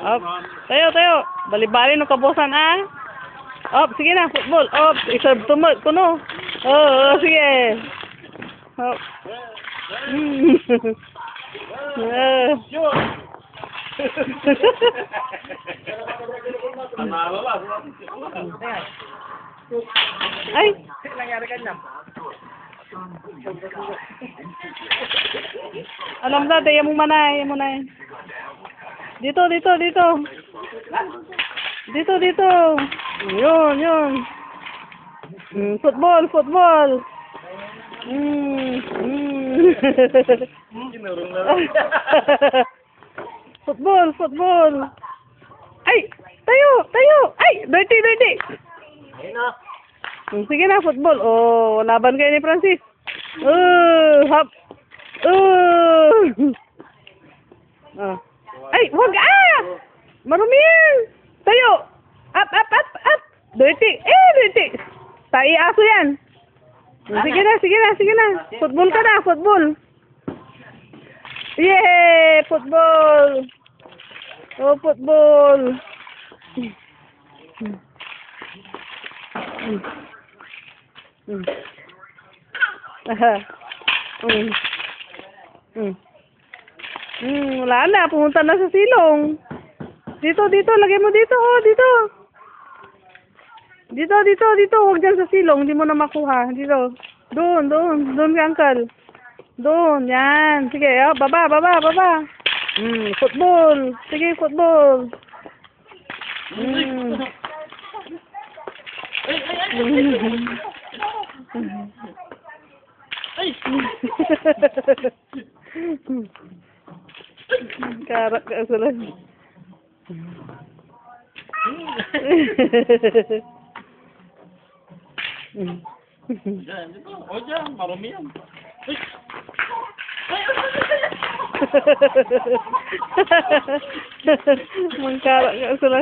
Op. Tayo, tayo. Bali-bali no kabusan ah. Op, sige na, football. Op, iserve tumod kuno. Oh, sige. Op. Ay, nangyari kanya. Alam na, tayo mo manay, manay. Dito, dito, dito. Dito, dito. Yun, yun. Football, football. Football, football. Ay, tayo, tayo. Ay, dirty, dirty. Sige na, football. Oh, laban kayo ni Francis. Hop. Ay, wag ah! Marumi yan. Tayo. Up, up, up, up. Dirty. Dirty. Tai aso yan. Sige na, sige na, sige na. Football ka na, football. Yay! Football. Oh, football. Wala na, pumunta na sa silong. Dito, dito, lagay mo dito, oh, dito. Dito, dito, dito, huwag dyan sa silong, hindi mo na makuha. Dito, doon, doon, doon ka, uncle. Doon, yan. Sige, oh, baba, baba, baba. Football. Sige, football. Karak ka sila. O dyan, marami yan. Mangkarak ka sila.